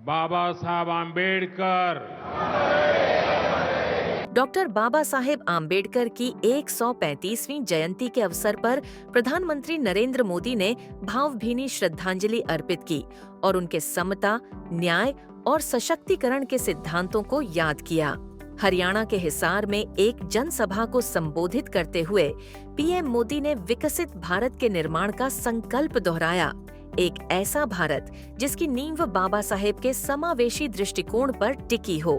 बाबा Saheb Ambedkar. Doctor Baba Saheb Ambedkar की 135वीं जयंती के अवसर पर प्रधानमंत्री नरेंद्र मोदी ने भावभीनी श्रद्धांजलि अर्पित की और उनके समता, न्याय और सशक्तिकरण के सिद्धांतों को याद किया। हरियाणा के हिसार में एक जनसभा को संबोधित करते हुए पीएम मोदी ने विकसित भारत के निर्माण का संकल्प दोहराया, एक ऐसा भारत जिसकी नींव बाबा साहेब के समावेशी दृष्टिकोण पर टिकी हो।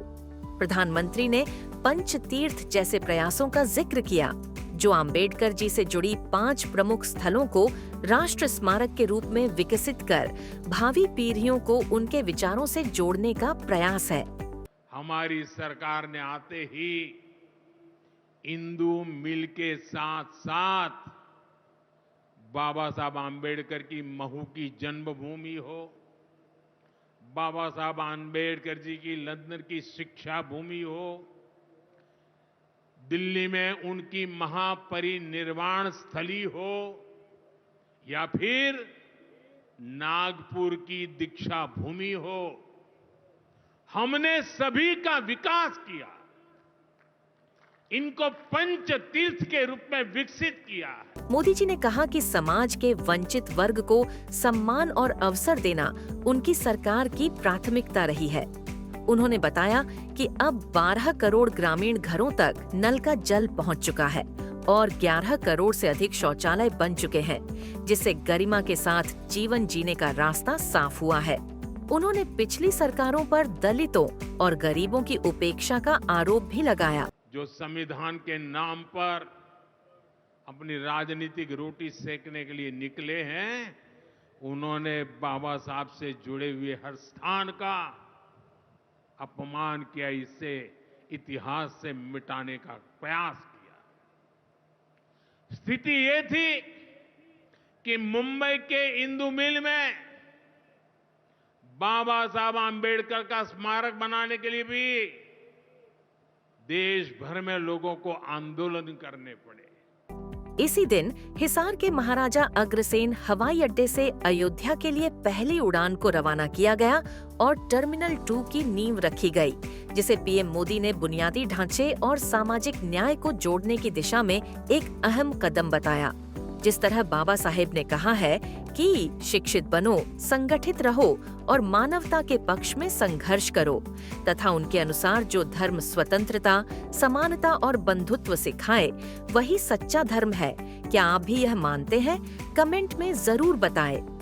प्रधानमंत्री ने पंचतीर्थ जैसे प्रयासों का जिक्र किया, जो आम्बेडकर जी से जुड़ी 5 प्रमुख स्थलों को राष्ट्र स्मारक के रूप में विकसित कर भावी पीढ़ियों को उनके विचारों से जोड़ने का प्रयास है। हमारी सरकार ने आते ही हिंदू मिल के साथ साथ बाबा साहब आम्बेडकर की महू की जन्मभूमि हो, बाबा साहब आम्बेडकर जी की लंदन की शिक्षा भूमि हो, दिल्ली में उनकी महापरिनिर्वाण स्थली हो या फिर नागपुर की दीक्षा भूमि हो, हमने सभी का विकास किया, इनको पंच तीर्थ के रूप में विकसित किया है। मोदी जी ने कहा कि समाज के वंचित वर्ग को सम्मान और अवसर देना उनकी सरकार की प्राथमिकता रही है। उन्होंने बताया कि अब 12 करोड़ ग्रामीण घरों तक नल का जल पहुंच चुका है और 11 करोड़ से अधिक शौचालय बन चुके हैं, जिससे गरिमा के साथ जीवन जीने का रास्ता साफ हुआ है। उन्होंने पिछली सरकारों पर दलितों और गरीबों की उपेक्षा का आरोप भी लगाया। जो संविधान के नाम पर अपनी राजनीतिक रोटी सेकने के लिए निकले हैं, उन्होंने बाबा साहब से जुड़े हुए हर स्थान का अपमान किया, इससे इतिहास से मिटाने का प्रयास किया। स्थिति ये थी कि मुंबई के इंदु मिल में बाबा साहब आम्बेडकर का स्मारक बनाने के लिए भी देश भर में लोगों को आंदोलन करने पड़े। इसी दिन हिसार के महाराजा अग्रसेन हवाई अड्डे से अयोध्या के लिए पहली उड़ान को रवाना किया गया और टर्मिनल 2 की नींव रखी गई, जिसे पीएम मोदी ने बुनियादी ढांचे और सामाजिक न्याय को जोड़ने की दिशा में एक अहम कदम बताया। जिस तरह बाबा साहेब ने कहा है कि शिक्षित बनो, संगठित रहो और मानवता के पक्ष में संघर्ष करो, तथा उनके अनुसार जो धर्म स्वतंत्रता, समानता और बंधुत्व सिखाए वही सच्चा धर्म है। क्या आप भी यह मानते हैं? कमेंट में जरूर बताएं।